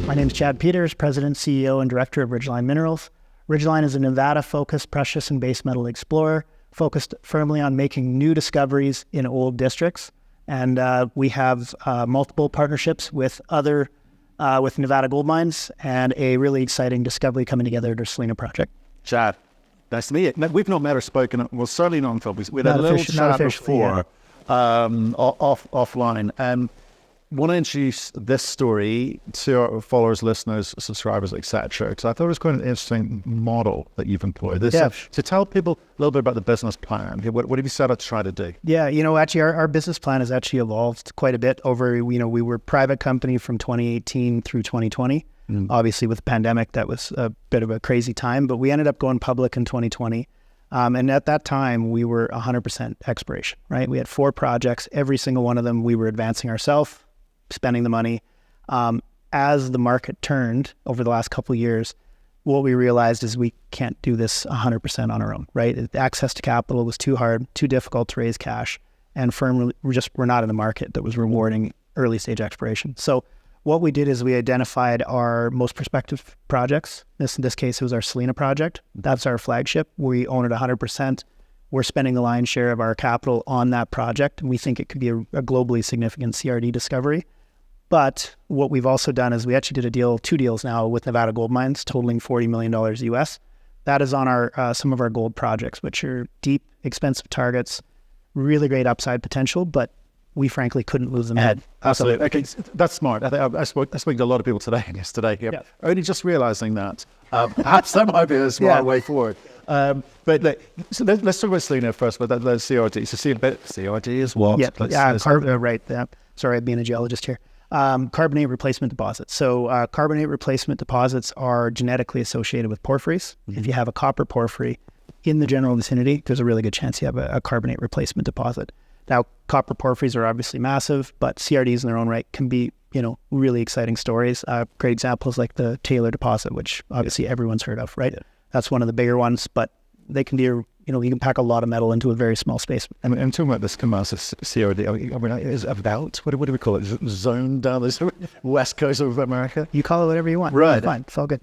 My name is Chad Peters, President, CEO, and Director of Ridgeline Minerals. Ridgeline is a Nevada-focused precious and base metal explorer, focused firmly on making new discoveries in old districts. And we have multiple partnerships with with Nevada gold mines and a really exciting discovery coming together at our Selena project. Chad, nice to meet you. We've not met or spoken, well, certainly not on film. We had a little chat before, offline. And want to introduce this story to our followers, listeners, subscribers, etc. Because I thought it was quite an interesting model that you've employed. So tell people a little bit about the business plan. What have you set out to try to do? Yeah, actually our business plan has actually evolved quite a bit over, we were a private company from 2018 through 2020. Obviously with the pandemic, that was a bit of a crazy time, but we ended up going public in 2020. And at that time, we were 100% exploration, right? We had 4 projects. Every single one of them, we were advancing ourselves, spending the money. As the market turned over the last couple of years, what we realized is we can't do this 100% on our own, right? Access to capital was too hard, too difficult to raise cash, and firmly, we're not in a market that was rewarding early stage exploration. So what we did is we identified our most prospective projects. In this case, it was our Selena project. That's our flagship. We own it 100%. We're spending the lion's share of our capital on that project, and we think it could be a globally significant CRD discovery. But what we've also done is we actually did 2 deals now with Nevada gold mines totaling $40 million US. That is on some of our gold projects, which are deep, expensive targets, really great upside potential, but we frankly couldn't lose them ahead. Absolutely. Okay, that's smart. I spoke to a lot of people today and yesterday. Yeah. Only just realizing that. Perhaps that might be a smart way forward. But so let's talk about Selena first, but the CRD. So CRD is what? Right. Sorry, I'm being a geologist here. Carbonate replacement deposits. So carbonate replacement deposits are genetically associated with porphyries. If you have a copper porphyry in the general vicinity, there's a really good chance you have a carbonate replacement deposit. Now, copper porphyries are obviously massive, but CRDs in their own right can be, really exciting stories. Great examples like the Taylor deposit, which obviously everyone's heard of, right? Yeah. That's one of the bigger ones, but they can be, you can pack a lot of metal into a very small space. And I'm talking about this massive CRD. Is about, what do we call it? Zone down this west coast of America? You call it whatever you want. Right. Fine. It's all good.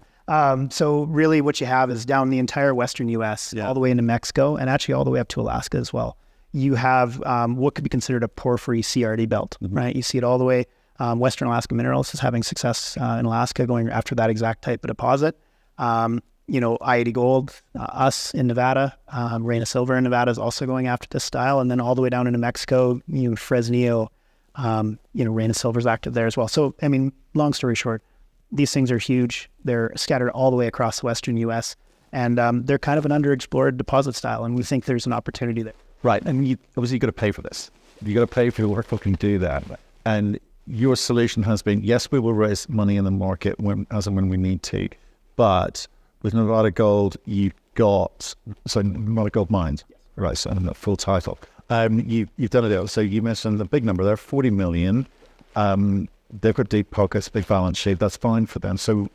So really what you have is down the entire western U.S., all the way into Mexico, and actually all the way up to Alaska as well. You have what could be considered a porphyry CRD belt, right? You see it all the way. Western Alaska Minerals is having success in Alaska going after that exact type of deposit. I-80 Gold, us in Nevada, Reyna Silver in Nevada is also going after this style. And then all the way down into Mexico, Fresnillo, Reyna Silver's active there as well. So, long story short, these things are huge. They're scattered all the way across the western U.S. And they're kind of an underexplored deposit style. And we think there's an opportunity there. Right. And obviously you've got to pay for this. You've got to pay for your work to do that. And your solution has been, yes, we will raise money in the market as and when we need to. But with Nevada Gold, Nevada Gold Mines, right? So the full title. You've done a deal. So you mentioned the big number there, 40 million. They've got deep pockets, big balance sheet. That's fine for them. So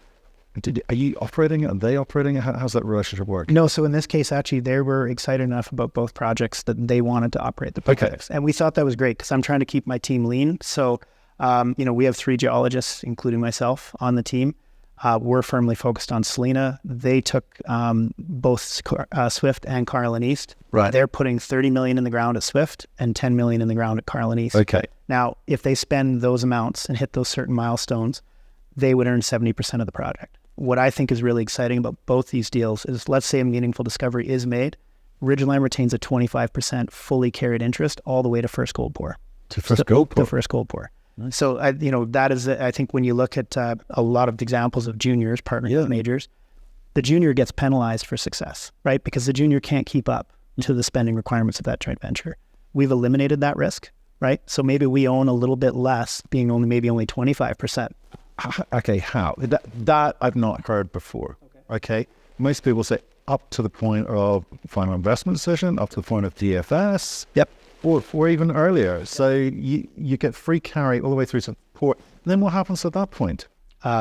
are you operating? Are they operating? How's that relationship work? No. So in this case, actually, they were excited enough about both projects that they wanted to operate the projects. Okay. And we thought that was great because I'm trying to keep my team lean. So, we have 3 geologists, including myself, on the team. We're firmly focused on Selena. They took both Swift and Carlin East. Right. They're putting 30 million in the ground at Swift and 10 million in the ground at Carlin East. Okay. Now, if they spend those amounts and hit those certain milestones, they would earn 70% of the project. What I think is really exciting about both these deals is, let's say a meaningful discovery is made, Ridgeline retains a 25% fully carried interest all the way to first gold pour. To first gold pour? To first gold pour. So, that is, I think when you look at a lot of examples of juniors partnering with majors, the junior gets penalized for success, right? Because the junior can't keep up to the spending requirements of that joint venture. We've eliminated that risk, right? So maybe we own a little bit less, being only 25%. Okay, how? That I've not heard before, okay? Most people say up to the point of final investment decision, up to the point of DFS. Yep. Or even earlier. So you get free carry all the way through to port. Then what happens at that point?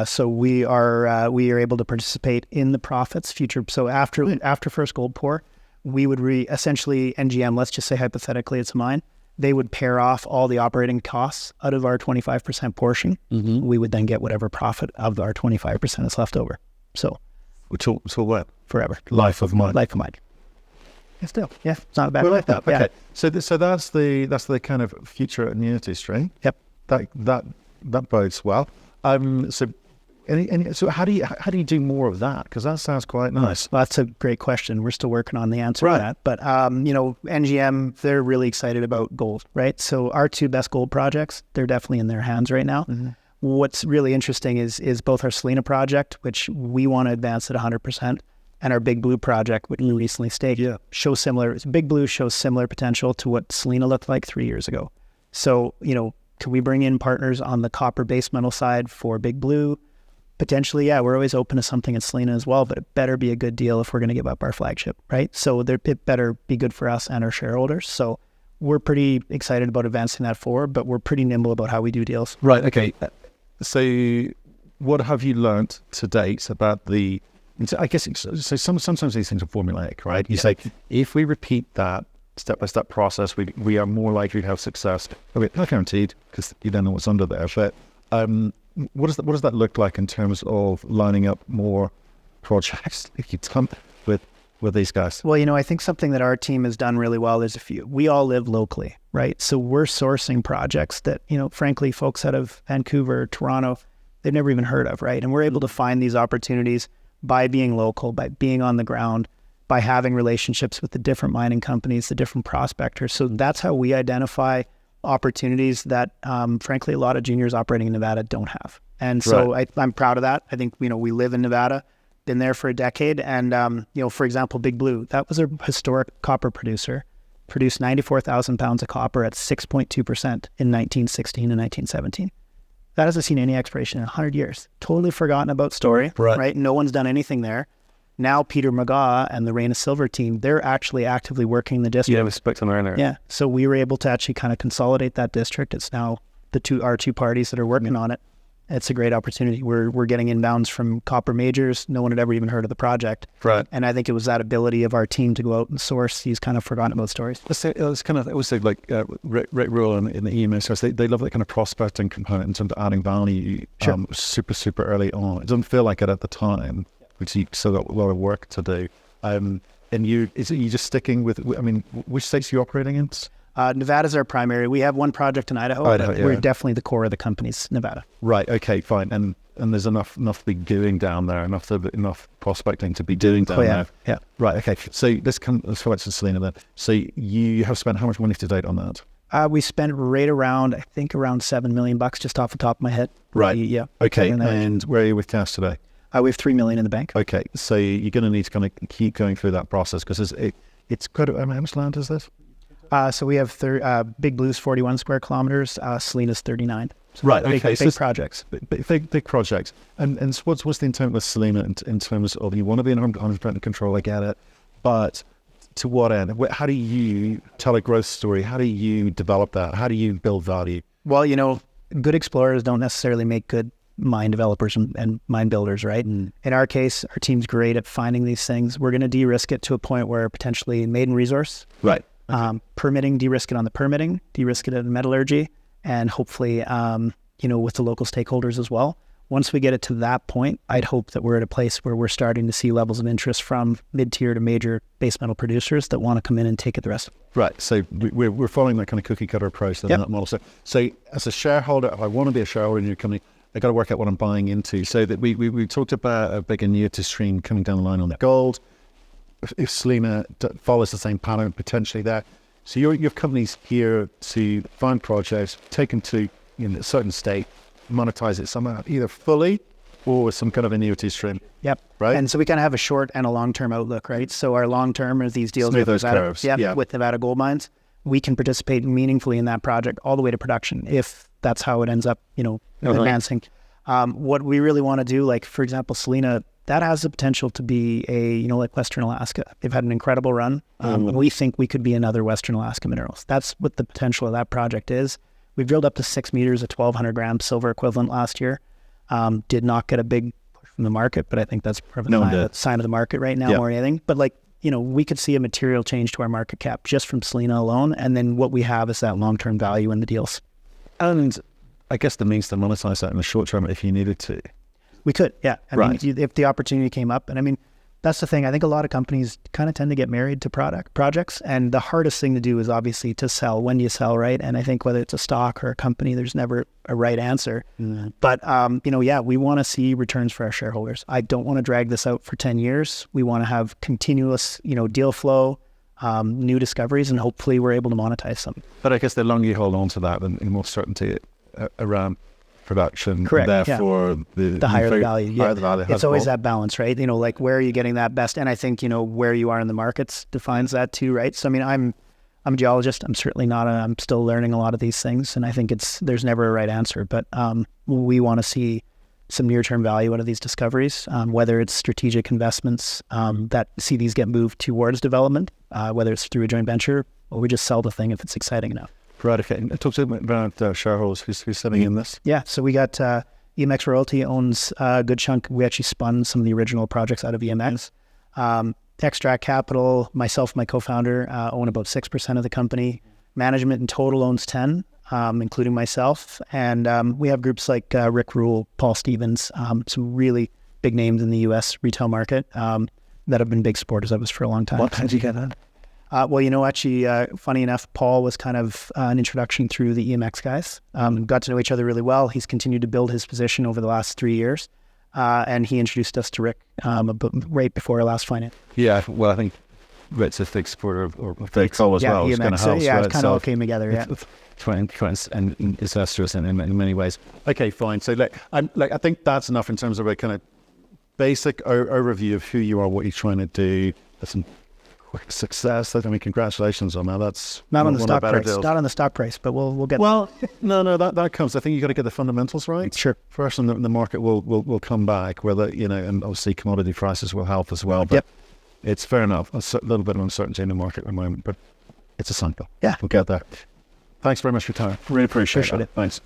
So we are able to participate in the profits future. So after first gold pour, we would essentially NGM, let's just say hypothetically it's mine, they would pair off all the operating costs out of our 25% portion. We would then get whatever profit of our 25% is left over. So what? Forever. Life of mine. Life of mine. Yeah, still. Yeah, it's not a bad. We like that. Yeah. Okay. So that's the kind of future annuity stream. Yep. That bodes well. So how do you do more of that? Because that sounds quite nice. Well, that's a great question. We're still working on the answer to that. But NGM, they're really excited about gold, right? So our two best gold projects, they're definitely in their hands right now. What's really interesting is both our Selena project, which we want to advance at 100%, and our Big Blue project, which we recently staked, Big Blue shows similar potential to what Selena looked like 3 years ago. So, can we bring in partners on the copper base metal side for Big Blue? Potentially, yeah, we're always open to something at Selena as well, but it better be a good deal if we're going to give up our flagship, right? So it better be good for us and our shareholders. So we're pretty excited about advancing that forward, but we're pretty nimble about how we do deals. Right, okay. So what have you learned to date about I guess, so sometimes these things are formulaic, right? You say, if we repeat that step-by-step process, we are more likely to have success. Okay, not guaranteed, because you don't know what's under there, but what does that look like in terms of lining up more projects like you've done with these guys? Well, I think something that our team has done really well is we all live locally, right? So we're sourcing projects that, frankly, folks out of Vancouver, Toronto, they've never even heard of, right? And we're able to find these opportunities by being local, by being on the ground, by having relationships with the different mining companies, the different prospectors. So that's how we identify opportunities that, frankly, a lot of juniors operating in Nevada don't have. And so I'm proud of that. I think, we live in Nevada, been there for a decade. And, for example, Big Blue, that was a historic copper producer, produced 94,000 pounds of copper at 6.2% in 1916 and 1917. That hasn't seen any exploration in 100 years. Totally forgotten about story, right? No one's done anything there. Now Peter McGaw and the Reign of Silver team, they're actually actively working the district. Yeah, we spoke to them earlier. Yeah, so we were able to actually kind of consolidate that district. It's now our two parties that are working on it. It's a great opportunity. We're getting inbounds from copper majors. No one had ever even heard of the project. Right. And I think it was that ability of our team to go out and source these kind of forgotten about stories. It's kind of, I would say, like Rick Rule in the EMS, they love that kind of prospecting component in terms of adding value super, super early on. It doesn't feel like it at the time, which you still got a lot of work to do. And you just sticking with, which states are you operating in? Nevada's our primary. We have one project in Idaho, but we're definitely the core of the company's Nevada. Right. Okay. Fine. And there's enough to be doing down there. Enough prospecting to be doing down there. Yeah. Right. Okay. So let's go back to Selena then. So you have spent how much money to date on that? We spent right around, I think, around $7 million just off the top of my head. Right. Yeah. Okay. And where are you with cash today? We have $3 million in the bank. Okay. So you're going to need to kind of keep going through that process because it's quite. How much land is this? So we have Big Blue's 41 square kilometers, Selena's 39. So right, okay. Big projects. Big projects. And so what's the intent with Selena in terms of you want to be in 100% control, I get it, but to what end? How do you tell a growth story? How do you develop that? How do you build value? Well, good explorers don't necessarily make good mine developers and mine builders, right? In our case, our team's great at finding these things. We're going to de-risk it to a point where potentially maiden resource. Right. Permitting, de-risk it on the permitting, de-risk it in metallurgy, and hopefully, with the local stakeholders as well. Once we get it to that point, I'd hope that we're at a place where we're starting to see levels of interest from mid-tier to major base metal producers that want to come in and take it the rest. Right. So we're following that kind of cookie cutter approach to that model. So as a shareholder, if I want to be a shareholder in your company, I got to work out what I'm buying into. So that we talked about a big annuity stream coming down the line on the gold. If Selena follows the same pattern potentially there. So your company's here to find projects, take them to a certain state, monetize it somehow, either fully or some kind of annuity stream. Yep. Right. And so we kind of have a short and a long-term outlook, right? So our long-term is these deals with with Nevada, curves. With Nevada Gold Mines. We can participate meaningfully in that project all the way to production if that's how it ends up, advancing. What we really want to do, like, for example, Selena, that has the potential to be like Western Alaska. They've had an incredible run. We think we could be another Western Alaska Minerals. That's what the potential of that project is. We drilled up to 6 meters at 1,200 grams silver equivalent last year. Did not get a big push from the market, but I think that's a sign of the market right now more than anything. But we could see a material change to our market cap just from Selena alone. And then what we have is that long-term value in the deals. And I guess the means to monetize that in the short term if you needed to. We could, yeah. I Right. mean, if the opportunity came up. And I mean, that's the thing. I think a lot of companies kind of tend to get married to projects. And the hardest thing to do is obviously to sell. When do you sell, right? And I think whether it's a stock or a company, there's never a right answer. But, we want to see returns for our shareholders. I don't want to drag this out for 10 years. We want to have continuous, deal flow, new discoveries, and hopefully we're able to monetize some. But I guess the longer you hold on to that, the more certainty around production. Correct. Therefore, the higher the value. Yeah. Higher the value. It's always that balance, right? Like where are you getting that best? And I think, where you are in the markets defines that too, right? So, I mean, I'm a geologist. I'm certainly not I'm still learning a lot of these things. And I think there's never a right answer, but we want to see some near-term value out of these discoveries, whether it's strategic investments that see these get moved towards development, whether it's through a joint venture, or we just sell the thing if it's exciting enough. Right, okay. Talk to me about shareholders who's sitting in this. Yeah, so we got EMX Royalty owns a good chunk. We actually spun some of the original projects out of EMX. Extract Capital, myself, my co-founder, own about 6% of the company. Management in total owns 10, including myself. And we have groups like Rick Rule, Paul Stevens, some really big names in the U.S. retail market that have been big supporters of us for a long time. What did you get at? Actually, funny enough, Paul was kind of an introduction through the EMX guys. Got to know each other really well. He's continued to build his position over the last 3 years. And he introduced us to Rick right before our last finance. Yeah, well, I think Rick's a big supporter of big call as well. EMX, It's kind of helps, it kind of all came together, yeah. And investors in many ways. Okay, fine. So I think that's enough in terms of a kind of basic overview of who you are, what you're trying to do. That's some quick success. I mean, congratulations on that. That's not on the stock price. Deals. Not on the stock price, but we'll get. Well, no, that comes. I think you got to get the fundamentals right. Sure. First, and the market will come back. Whether and obviously commodity prices will help as well. But it's fair enough. A little bit of uncertainty in the market at the moment, but it's a cycle. Yeah, we'll get there. Thanks very much for your time. Really appreciate it. Thanks.